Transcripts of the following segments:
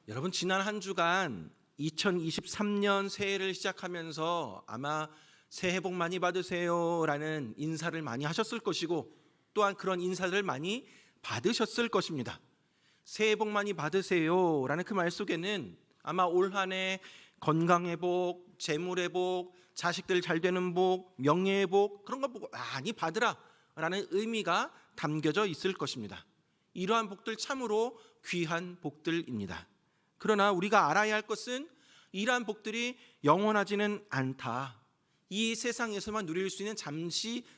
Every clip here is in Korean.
여러분, 지난 한 주간 2023년 새해를 시작하면서 아마 새해 복 많이 받으세요 라는 인사를 많이 하셨을 것이고, 또한 그런 인사를 많이 받으셨을 것입니다. 새해 복 많이 받으세요 라는 그 말 속에는 아마 올 한 해 건강의 복, 재물의 복, 자식들 잘 되는 복, 명예의 복, 그런 거 보고 많이 받으라 라는 의미가 담겨져 있을 것입니다. 이러한 복들 참으로 귀한 복들입니다. 그러나 우리가 알아야 할 것은 이러한 복들이 영원하지는 않다. 이 세상에서만 누릴 수 있는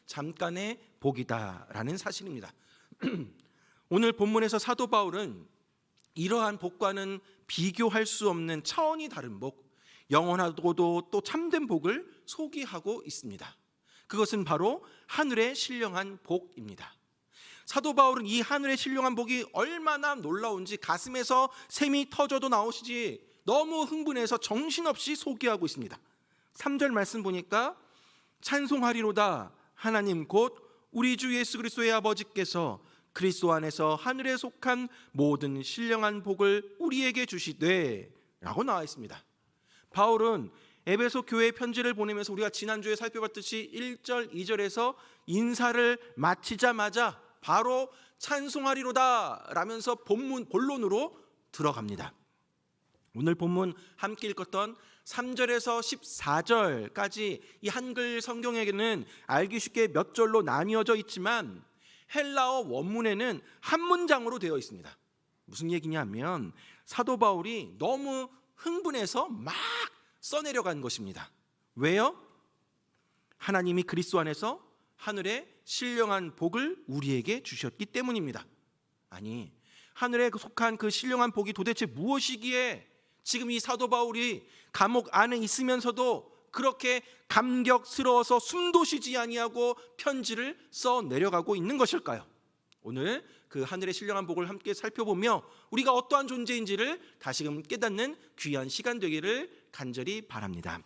잠깐의 복이다라는 사실입니다. 오늘 본문에서 사도 바울은 이러한 복과는 비교할 수 없는 차원이 다른 복, 영원하고도 또 참된 복을 소개하고 있습니다. 그것은 바로 하늘의 신령한 복입니다. 사도 바울은 이 하늘의 신령한 복이 얼마나 놀라운지 가슴에서 샘이 터져도 나오시지 너무 흥분해서 정신없이 소개하고 있습니다. 3절 말씀 보니까 찬송하리로다 하나님 곧 우리 주 예수 그리스도의 아버지께서 그리스도 안에서 하늘에 속한 모든 신령한 복을 우리에게 주시되 라고 나와 있습니다. 바울은 에베소 교회 편지를 보내면서 우리가 지난주에 살펴봤듯이 1절, 2절에서 인사를 마치자마자 바로 찬송하리로다 라면서 본론으로 들어갑니다. 오늘 본문 함께 읽었던 3절에서 14절까지 이 한글 성경에는 알기 쉽게 몇 절로 나뉘어져 있지만 헬라어 원문에는 한 문장으로 되어 있습니다. 무슨 얘기냐면 사도 바울이 너무 흥분해서 막 써내려간 것입니다. 왜요? 하나님이 그리스도 안에서 하늘의 신령한 복을 우리에게 주셨기 때문입니다. 아니, 하늘에 속한 그 신령한 복이 도대체 무엇이기에 지금 이 사도 바울이 감옥 안에 있으면서도 그렇게 감격스러워서 숨도 쉬지 아니하고 편지를 써 내려가고 있는 것일까요? 오늘 그 하늘의 신령한 복을 함께 살펴보며 우리가 어떠한 존재인지를 다시금 깨닫는 귀한 시간 되기를 간절히 바랍니다.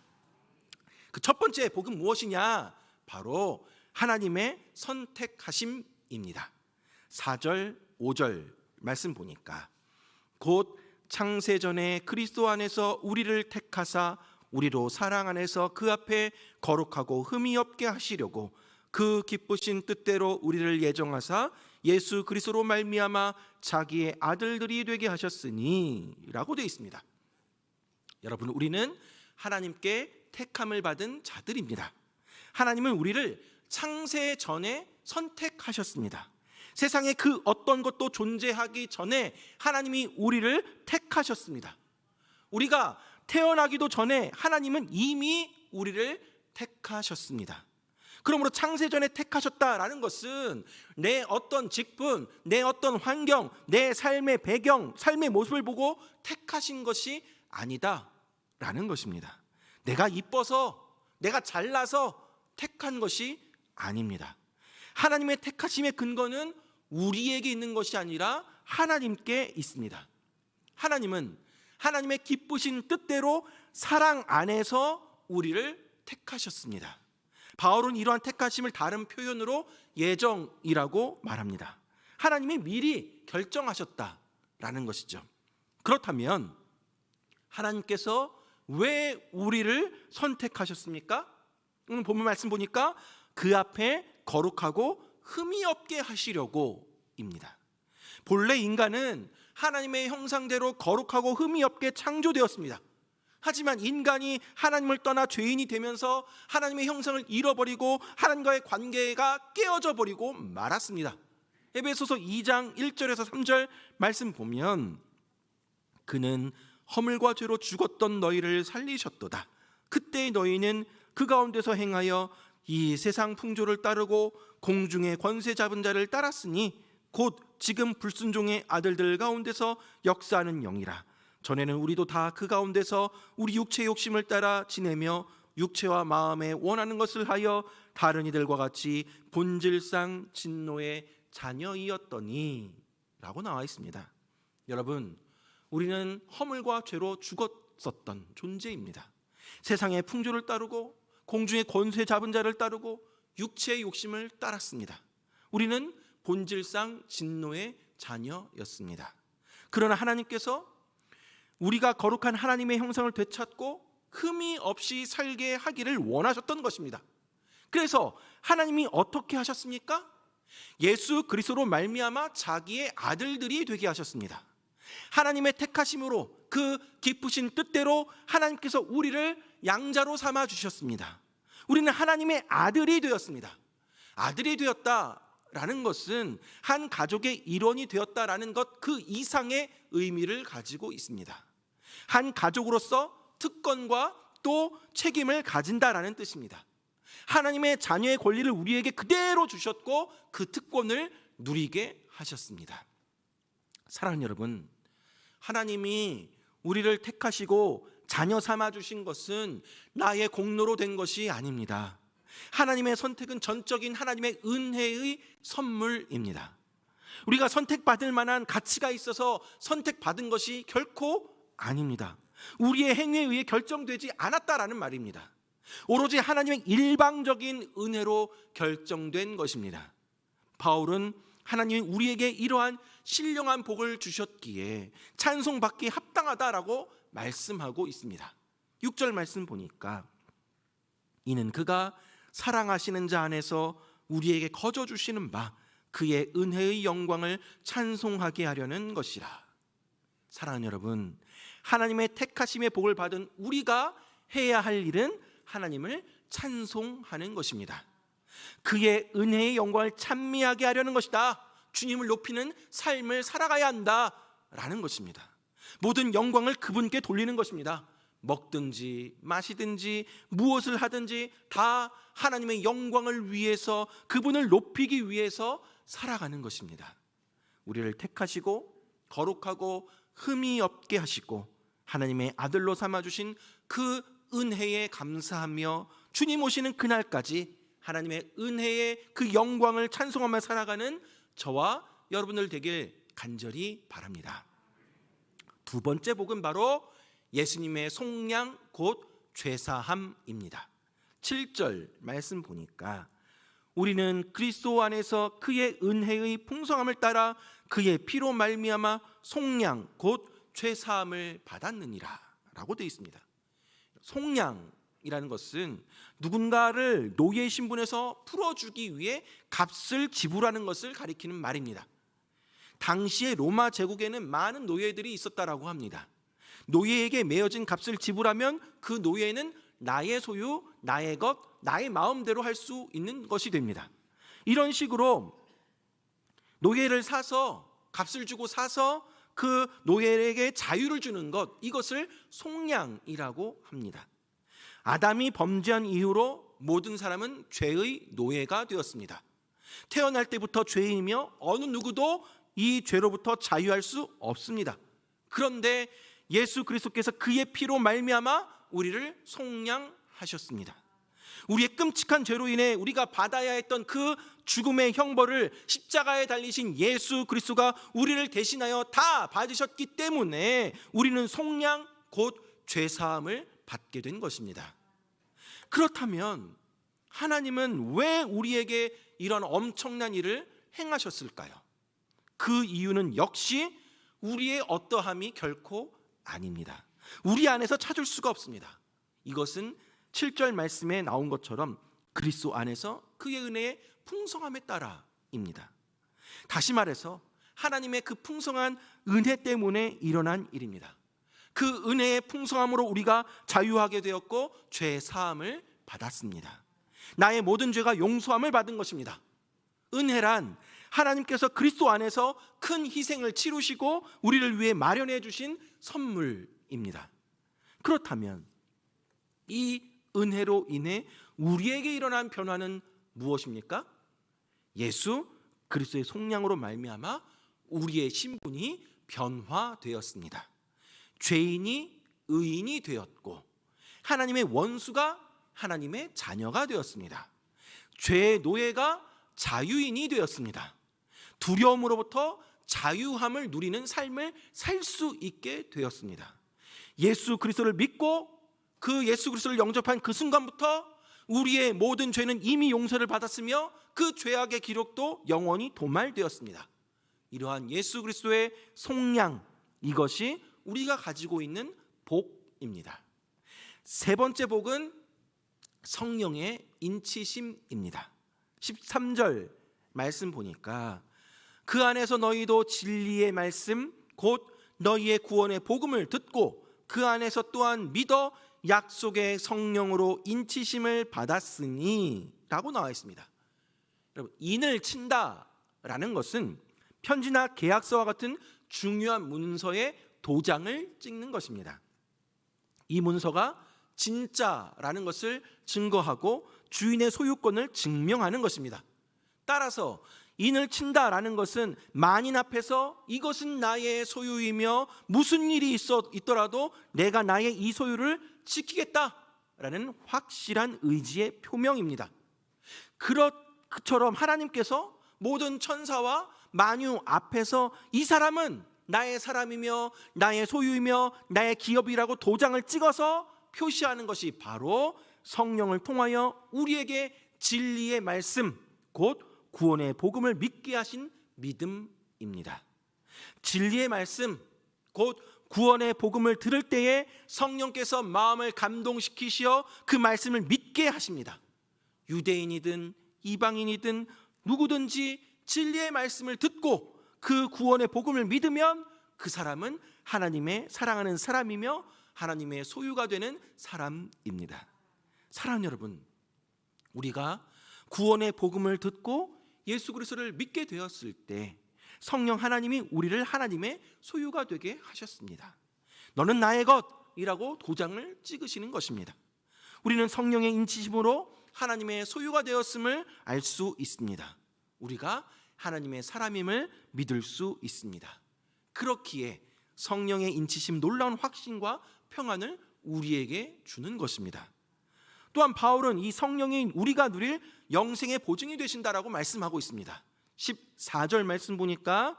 그 첫 번째 복은 무엇이냐? 바로 하나님의 선택하심입니다. 4절, 5절 말씀 보니까 곧 창세전에 그리스도 안에서 우리를 택하사 우리로 사랑 안에서 그 앞에 거룩하고 흠이 없게 하시려고 그 기쁘신 뜻대로 우리를 예정하사 예수 그리스도로 말미암아 자기의 아들들이 되게 하셨으니 라고 되어 있습니다. 여러분, 우리는 하나님께 택함을 받은 자들입니다. 하나님은 우리를 창세 전에 선택하셨습니다. 세상에 그 어떤 것도 존재하기 전에 하나님이 우리를 택하셨습니다. 우리가 태어나기도 전에 하나님은 이미 우리를 택하셨습니다. 그러므로 창세전에 택하셨다라는 것은 내 어떤 직분, 내 어떤 환경, 내 삶의 배경, 삶의 모습을 보고 택하신 것이 아니다라는 것입니다. 내가 이뻐서, 내가 잘나서 택한 것이 아닙니다. 하나님의 택하심의 근거는 우리에게 있는 것이 아니라 하나님께 있습니다. 하나님은 하나님의 기쁘신 뜻대로 사랑 안에서 우리를 택하셨습니다. 바울은 이러한 택하심을 다른 표현으로 예정이라고 말합니다. 하나님이 미리 결정하셨다라는 것이죠. 그렇다면 하나님께서 왜 우리를 선택하셨습니까? 오늘 본문 말씀 보니까 그 앞에 거룩하고 흠이 없게 하시려고입니다. 본래 인간은 하나님의 형상대로 거룩하고 흠이 없게 창조되었습니다. 하지만 인간이 하나님을 떠나 죄인이 되면서 하나님의 형상을 잃어버리고 하나님과의 관계가 깨어져 버리고 말았습니다. 에베소서 2장 1절에서 3절 말씀 보면 그는 허물과 죄로 죽었던 너희를 살리셨도다. 그때의 너희는 그 가운데서 행하여 이 세상 풍조를 따르고 공중의 권세 잡은 자를 따랐으니 곧 지금 불순종의 아들들 가운데서 역사하는 영이라. 전에는 우리도 다 그 가운데서 우리 육체의 욕심을 따라 지내며 육체와 마음에 원하는 것을 하여 다른 이들과 같이 본질상 진노의 자녀이었더니 라고 나와 있습니다. 여러분, 우리는 허물과 죄로 죽었었던 존재입니다. 세상의 풍조를 따르고 공중의 권세 잡은 자를 따르고 육체의 욕심을 따랐습니다. 우리는 본질상 진노의 자녀였습니다. 그러나 하나님께서 우리가 거룩한 하나님의 형상을 되찾고 흠이 없이 살게 하기를 원하셨던 것입니다. 그래서 하나님이 어떻게 하셨습니까? 예수 그리스도로 말미암아 자기의 아들들이 되게 하셨습니다. 하나님의 택하심으로 그 기쁘신 뜻대로 하나님께서 우리를 양자로 삼아 주셨습니다. 우리는 하나님의 아들이 되었습니다. 아들이 되었다라는 것은 한 가족의 일원이 되었다라는 것 그 이상의 의미를 가지고 있습니다. 한 가족으로서 특권과 또 책임을 가진다라는 뜻입니다. 하나님의 자녀의 권리를 우리에게 그대로 주셨고 그 특권을 누리게 하셨습니다. 사랑하는 여러분, 하나님이 우리를 택하시고 자녀 삼아 주신 것은 나의 공로로 된 것이 아닙니다. 하나님의 선택은 전적인 하나님의 은혜의 선물입니다. 우리가 선택받을 만한 가치가 있어서 선택받은 것이 결코 아닙니다. 우리의 행위에 의해 결정되지 않았다라는 말입니다. 오로지 하나님의 일방적인 은혜로 결정된 것입니다. 바울은 하나님이 우리에게 이러한 신령한 복을 주셨기에 찬송받기 합당하다라고 말씀하고 있습니다. 6절 말씀 보니까 이는 그가 사랑하시는 자 안에서 우리에게 거저 주시는 바 그의 은혜의 영광을 찬송하게 하려는 것이라. 사랑하는 여러분, 하나님의 택하심의 복을 받은 우리가 해야 할 일은 하나님을 찬송하는 것입니다. 그의 은혜의 영광을 찬미하게 하려는 것이다. 주님을 높이는 삶을 살아가야 한다라는 것입니다. 모든 영광을 그분께 돌리는 것입니다. 먹든지 마시든지 무엇을 하든지 다 하나님의 영광을 위해서, 그분을 높이기 위해서 살아가는 것입니다. 우리를 택하시고 거룩하고 흠이 없게 하시고 하나님의 아들로 삼아주신 그 은혜에 감사하며 주님 오시는 그날까지 하나님의 은혜의 그 영광을 찬송하며 살아가는 저와 여러분들 되길 간절히 바랍니다. 두 번째 복은 바로 예수님의 속량 곧 죄사함입니다. 7절 말씀 보니까 우리는 그리스도 안에서 그의 은혜의 풍성함을 따라 그의 피로 말미암아 속량 곧 죄사함을 받았느니라 라고 되어 있습니다. 속량이라는 것은 누군가를 노예 신분에서 풀어주기 위해 값을 지불하는 것을 가리키는 말입니다. 당시의 로마 제국에는 많은 노예들이 있었다라고 합니다. 노예에게 매어진 값을 지불하면 그 노예는 나의 소유, 나의 것, 나의 마음대로 할 수 있는 것이 됩니다. 이런 식으로 노예를 사서, 값을 주고 사서 그 노예에게 자유를 주는 것, 이것을 속량이라고 합니다. 아담이 범죄한 이후로 모든 사람은 죄의 노예가 되었습니다. 태어날 때부터 죄인이며 어느 누구도 이 죄로부터 자유할 수 없습니다. 그런데 예수 그리스도께서 그의 피로 말미암아 우리를 속량하셨습니다. 우리의 끔찍한 죄로 인해 우리가 받아야 했던 그 죽음의 형벌을 십자가에 달리신 예수 그리스도가 우리를 대신하여 다 받으셨기 때문에 우리는 속량 곧 죄사함을 받게 된 것입니다. 그렇다면 하나님은 왜 우리에게 이런 엄청난 일을 행하셨을까요? 그 이유는 역시 우리의 어떠함이 결코 아닙니다. 우리 안에서 찾을 수가 없습니다. 이것은 7절 말씀에 나온 것처럼 그리스도 안에서 그의 은혜의 풍성함에 따라입니다. 다시 말해서 하나님의 그 풍성한 은혜 때문에 일어난 일입니다. 그 은혜의 풍성함으로 우리가 자유하게 되었고 죄 사함을 받았습니다. 나의 모든 죄가 용서함을 받은 것입니다. 은혜란 하나님께서 그리스도 안에서 큰 희생을 치르시고 우리를 위해 마련해 주신 선물입니다. 그렇다면 이 은혜로 인해 우리에게 일어난 변화는 무엇입니까? 예수 그리스도의 속량으로 말미암아 우리의 신분이 변화되었습니다. 죄인이 의인이 되었고 하나님의 원수가 하나님의 자녀가 되었습니다. 죄의 노예가 자유인이 되었습니다. 두려움으로부터 자유함을 누리는 삶을 살 수 있게 되었습니다. 예수 그리스도를 믿고 그 예수 그리스도를 영접한 그 순간부터 우리의 모든 죄는 이미 용서를 받았으며 그 죄악의 기록도 영원히 도말되었습니다. 이러한 예수 그리스도의 속량, 이것이 우리가 가지고 있는 복입니다. 세 번째 복은 성령의 인치심입니다. 13절 말씀 보니까 그 안에서 너희도 진리의 말씀 곧 너희의 구원의 복음을 듣고 그 안에서 또한 믿어 약속의 성령으로 인치심을 받았으니 라고 나와 있습니다. 여러분, 인을 친다라는 것은 편지나 계약서와 같은 중요한 문서에 도장을 찍는 것입니다. 이 문서가 진짜라는 것을 증거하고 주인의 소유권을 증명하는 것입니다. 따라서 인을 친다라는 것은 만인 앞에서 이것은 나의 소유이며 무슨 일이 있더라도 내가 나의 이 소유를 지키겠다라는 확실한 의지의 표명입니다. 그처럼 하나님께서 모든 천사와 만유 앞에서 이 사람은 나의 사람이며 나의 소유이며 나의 기업이라고 도장을 찍어서 표시하는 것이 바로 성령을 통하여 우리에게 진리의 말씀 곧 구원의 복음을 믿게 하신 믿음입니다. 진리의 말씀 곧 구원의 복음을 들을 때에 성령께서 마음을 감동시키시어 그 말씀을 믿게 하십니다. 유대인이든 이방인이든 누구든지 진리의 말씀을 듣고 그 구원의 복음을 믿으면 그 사람은 하나님의 사랑하는 사람이며 하나님의 소유가 되는 사람입니다. 사랑하는 여러분, 우리가 구원의 복음을 듣고 예수 그리스도를 믿게 되었을 때 성령 하나님이 우리를 하나님의 소유가 되게 하셨습니다. 너는 나의 것이라고 도장을 찍으시는 것입니다. 우리는 성령의 인치심으로 하나님의 소유가 되었음을 알 수 있습니다. 우리가 하나님의 사람임을 믿을 수 있습니다. 그렇기에 성령의 인치심 놀라운 확신과 평안을 우리에게 주는 것입니다. 또한 바울은 이 성령이 우리가 누릴 영생의 보증이 되신다라고 말씀하고 있습니다. 14절 말씀 보니까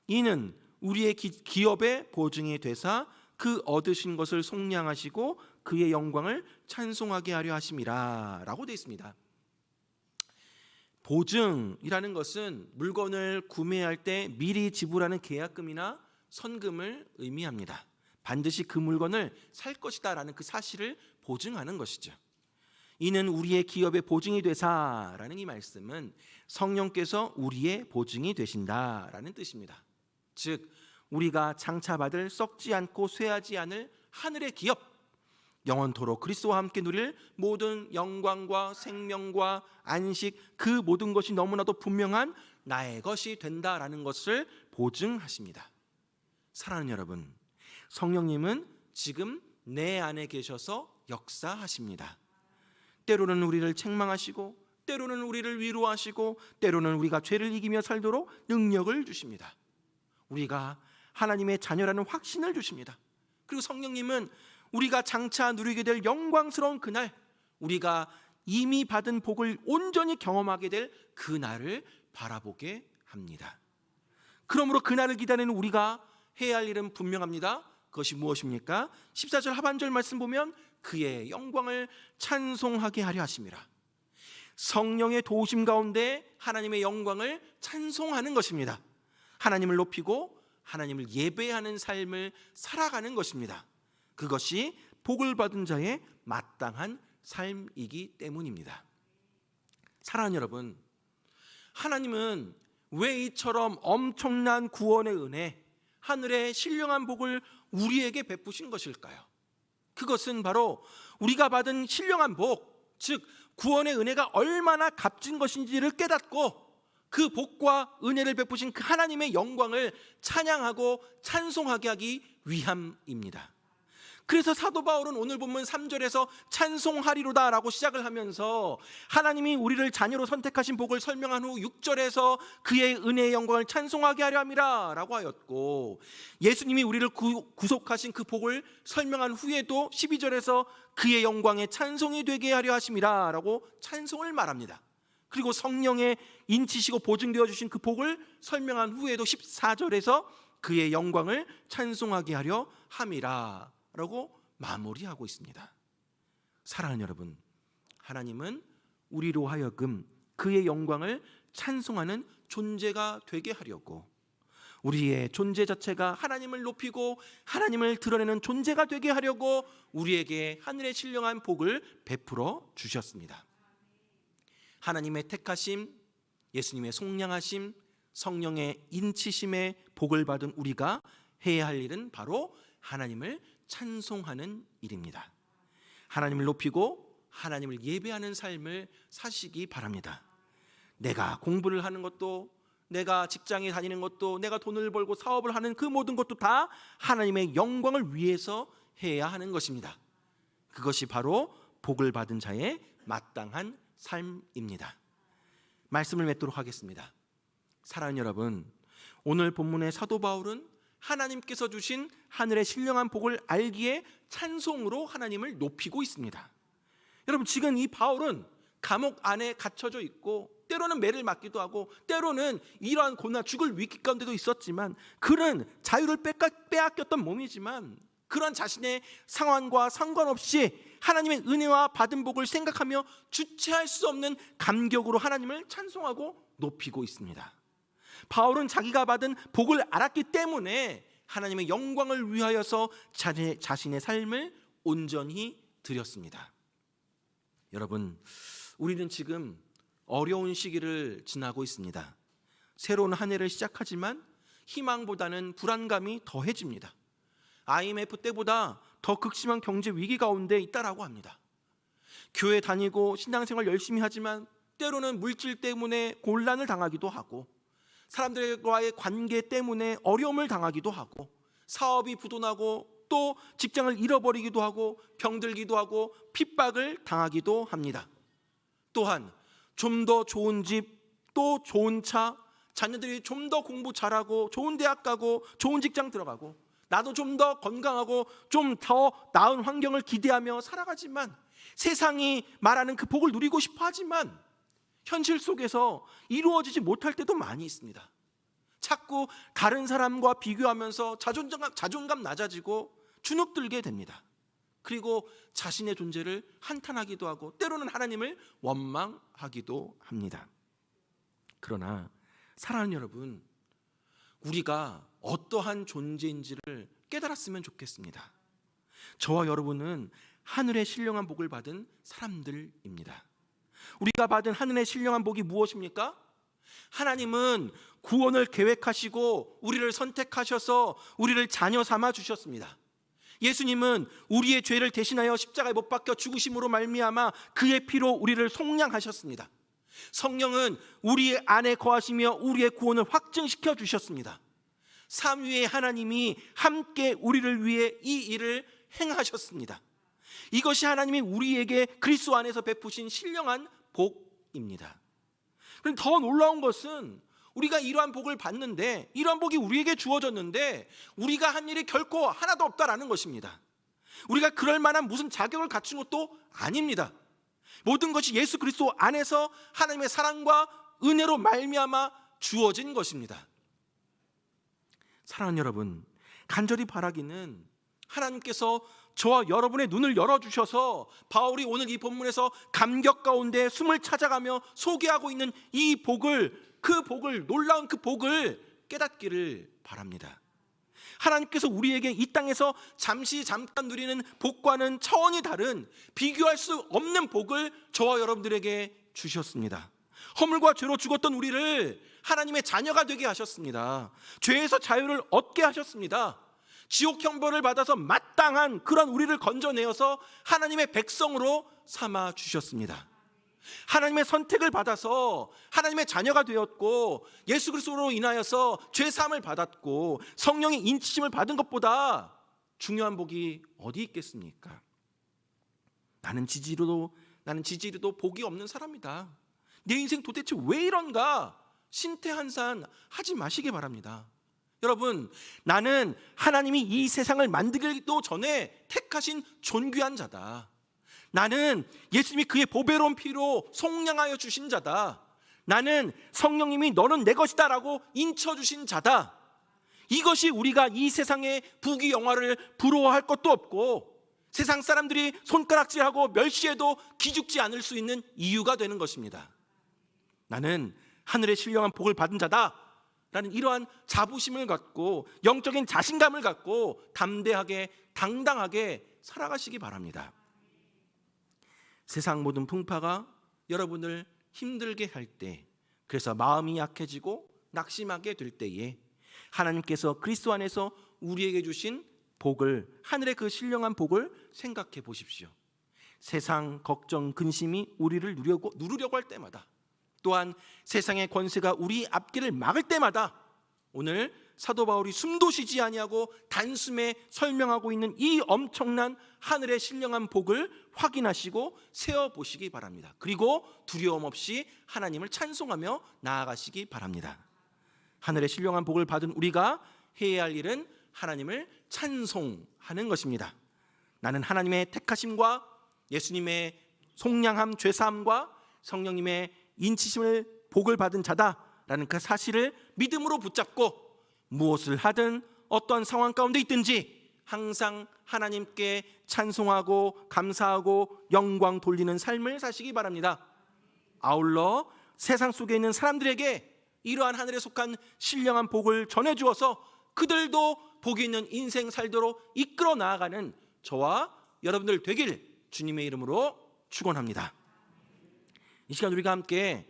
이는 우리의 기업의 보증이 되사 그 얻으신 것을 속량하시고 그의 영광을 찬송하게 하려 하심이라 라고 되어 있습니다. 보증이라는 것은 물건을 구매할 때 미리 지불하는 계약금이나 선금을 의미합니다. 반드시 그 물건을 살 것이다 라는 그 사실을 보증하는 것이죠. 이는 우리의 기업의 보증이 되사라는 이 말씀은 성령께서 우리의 보증이 되신다라는 뜻입니다. 즉 우리가 장차받을 썩지 않고 쇠하지 않을 하늘의 기업, 영원토록 그리스도와 함께 누릴 모든 영광과 생명과 안식, 그 모든 것이 너무나도 분명한 나의 것이 된다라는 것을 보증하십니다. 사랑하는 여러분, 성령님은 지금 내 안에 계셔서 역사하십니다. 때로는 우리를 책망하시고 때로는 우리를 위로하시고 때로는 우리가 죄를 이기며 살도록 능력을 주십니다. 우리가 하나님의 자녀라는 확신을 주십니다. 그리고 성령님은 우리가 장차 누리게 될 영광스러운 그날, 우리가 이미 받은 복을 온전히 경험하게 될 그날을 바라보게 합니다. 그러므로 그날을 기다리는 우리가 해야 할 일은 분명합니다. 그것이 무엇입니까? 14절 하반절 말씀 보면 그의 영광을 찬송하게 하려 하심이라. 성령의 도우심 가운데 하나님의 영광을 찬송하는 것입니다. 하나님을 높이고 하나님을 예배하는 삶을 살아가는 것입니다. 그것이 복을 받은 자의 마땅한 삶이기 때문입니다. 사랑하는 여러분, 하나님은 왜 이처럼 엄청난 구원의 은혜, 하늘의 신령한 복을 우리에게 베푸신 것일까요? 그것은 바로 우리가 받은 신령한 복, 즉 구원의 은혜가 얼마나 값진 것인지를 깨닫고 그 복과 은혜를 베푸신 그 하나님의 영광을 찬양하고 찬송하게 하기 위함입니다. 그래서 사도 바울은 오늘 본문 3절에서 찬송하리로다 라고 시작을 하면서 하나님이 우리를 자녀로 선택하신 복을 설명한 후 6절에서 그의 은혜의 영광을 찬송하게 하려 함이라 라고 하였고, 예수님이 우리를 구속하신 그 복을 설명한 후에도 12절에서 그의 영광의 찬송이 되게 하려 하심이라 라고 찬송을 말합니다. 그리고 성령의 인치시고 보증되어 주신 그 복을 설명한 후에도 14절에서 그의 영광을 찬송하게 하려 함이라 라고 마무리하고 있습니다. 사랑하는 여러분, 하나님은 우리로 하여금 그의 영광을 찬송하는 존재가 되게 하려고, 우리의 존재 자체가 하나님을 높이고 하나님을 드러내는 존재가 되게 하려고 우리에게 하늘의 신령한 복을 베풀어 주셨습니다. 하나님의 택하심, 예수님의 속량하심, 성령의 인치심에 복을 받은 우리가 해야 할 일은 바로 하나님을 찬송하는 일입니다. 하나님을 높이고 하나님을 예배하는 삶을 사시기 바랍니다. 내가 공부를 하는 것도, 내가 직장에 다니는 것도, 내가 돈을 벌고 사업을 하는 그 모든 것도 다 하나님의 영광을 위해서 해야 하는 것입니다. 그것이 바로 복을 받은 자의 마땅한 삶입니다. 말씀을 맺도록 하겠습니다. 사랑하는 여러분, 오늘 본문의 사도 바울은 하나님께서 주신 하늘의 신령한 복을 알기에 찬송으로 하나님을 높이고 있습니다. 여러분, 지금 이 바울은 감옥 안에 갇혀져 있고 때로는 매를 맞기도 하고 때로는 이러한 고난, 죽을 위기 가운데도 있었지만, 그는 자유를 빼앗겼던 몸이지만 그런 자신의 상황과 상관없이 하나님의 은혜와 받은 복을 생각하며 주체할 수 없는 감격으로 하나님을 찬송하고 높이고 있습니다. 바울은 자기가 받은 복을 알았기 때문에 하나님의 영광을 위하여서 자신의 삶을 온전히 드렸습니다. 여러분, 우리는 지금 어려운 시기를 지나고 있습니다. 새로운 한 해를 시작하지만 희망보다는 불안감이 더해집니다. IMF 때보다 더 극심한 경제 위기 가운데 있다라고 합니다. 교회 다니고 신앙생활 열심히 하지만 때로는 물질 때문에 곤란을 당하기도 하고, 사람들과의 관계 때문에 어려움을 당하기도 하고, 사업이 부도나고 또 직장을 잃어버리기도 하고, 병들기도 하고 핍박을 당하기도 합니다. 또한 좀 더 좋은 집, 또 좋은 차, 자녀들이 좀 더 공부 잘하고 좋은 대학 가고 좋은 직장 들어가고, 나도 좀 더 건강하고 좀 더 나은 환경을 기대하며 살아가지만, 세상이 말하는 그 복을 누리고 싶어 하지만 현실 속에서 이루어지지 못할 때도 많이 있습니다. 자꾸 다른 사람과 비교하면서 자존감 낮아지고 주눅들게 됩니다. 그리고 자신의 존재를 한탄하기도 하고 때로는 하나님을 원망하기도 합니다. 그러나 사랑하는 여러분, 우리가 어떠한 존재인지를 깨달았으면 좋겠습니다. 저와 여러분은 하늘의 신령한 복을 받은 사람들입니다. 우리가 받은 하늘의 신령한 복이 무엇입니까? 하나님은 구원을 계획하시고 우리를 선택하셔서 우리를 자녀 삼아 주셨습니다. 예수님은 우리의 죄를 대신하여 십자가에 못 박혀 죽으심으로 말미암아 그의 피로 우리를 속량하셨습니다. 성령은 우리 안에 거하시며 우리의 구원을 확증시켜 주셨습니다. 삼위의 하나님이 함께 우리를 위해 이 일을 행하셨습니다. 이것이 하나님이 우리에게 그리스도 안에서 베푸신 신령한 복입니다. 그런데 더 놀라운 것은 우리가 이러한 복을 받는데, 이러한 복이 우리에게 주어졌는데 우리가 한 일이 결코 하나도 없다라는 것입니다. 우리가 그럴 만한 무슨 자격을 갖춘 것도 아닙니다. 모든 것이 예수 그리스도 안에서 하나님의 사랑과 은혜로 말미암아 주어진 것입니다. 사랑하는 여러분, 간절히 바라기는 하나님께서 저와 여러분의 눈을 열어주셔서 바울이 오늘 이 본문에서 감격 가운데 숨을 찾아가며 소개하고 있는 이 복을, 놀라운 그 복을 깨닫기를 바랍니다. 하나님께서 우리에게 이 땅에서 잠깐 누리는 복과는 차원이 다른, 비교할 수 없는 복을 저와 여러분들에게 주셨습니다. 허물과 죄로 죽었던 우리를 하나님의 자녀가 되게 하셨습니다. 죄에서 자유를 얻게 하셨습니다. 지옥 형벌을 받아서 마땅한 그런 우리를 건져내어서 하나님의 백성으로 삼아 주셨습니다. 하나님의 선택을 받아서 하나님의 자녀가 되었고, 예수 그리스도로 인하여서 죄 사함을 받았고 성령의 인치심을 받은 것보다 중요한 복이 어디 있겠습니까? 나는 지지리도 복이 없는 사람이다, 내 인생 도대체 왜 이런가, 신태한산 하지 마시기 바랍니다. 여러분, 나는 하나님이 이 세상을 만들기도 전에 택하신 존귀한 자다. 나는 예수님이 그의 보배로운 피로 속량하여 주신 자다. 나는 성령님이 너는 내 것이다 라고 인쳐주신 자다. 이것이 우리가 이 세상의 부귀영화를 부러워할 것도 없고 세상 사람들이 손가락질하고 멸시해도 기죽지 않을 수 있는 이유가 되는 것입니다. 나는 하늘의 신령한 복을 받은 자다. 라는 이러한 자부심을 갖고 영적인 자신감을 갖고 담대하게 당당하게 살아가시기 바랍니다. 세상 모든 풍파가 여러분을 힘들게 할 때, 그래서 마음이 약해지고 낙심하게 될 때에 하나님께서 그리스도 안에서 우리에게 주신 복을, 하늘의 그 신령한 복을 생각해 보십시오. 세상 걱정, 근심이 우리를 누르려고 할 때마다, 또한 세상의 권세가 우리 앞길을 막을 때마다 오늘 사도 바울이 숨도 쉬지 아니하고 단숨에 설명하고 있는 이 엄청난 하늘의 신령한 복을 확인하시고 세어보시기 바랍니다. 그리고 두려움 없이 하나님을 찬송하며 나아가시기 바랍니다. 하늘의 신령한 복을 받은 우리가 해야 할 일은 하나님을 찬송하는 것입니다. 나는 하나님의 택하심과 예수님의 속량함, 죄사함과 성령님의 인치심을 복을 받은 자다라는 그 사실을 믿음으로 붙잡고 무엇을 하든 어떤 상황 가운데 있든지 항상 하나님께 찬송하고 감사하고 영광 돌리는 삶을 사시기 바랍니다. 아울러 세상 속에 있는 사람들에게 이러한 하늘에 속한 신령한 복을 전해주어서 그들도 복이 있는 인생 살도록 이끌어 나아가는 저와 여러분들 되길 주님의 이름으로 축원합니다. 이 시간 우리가 함께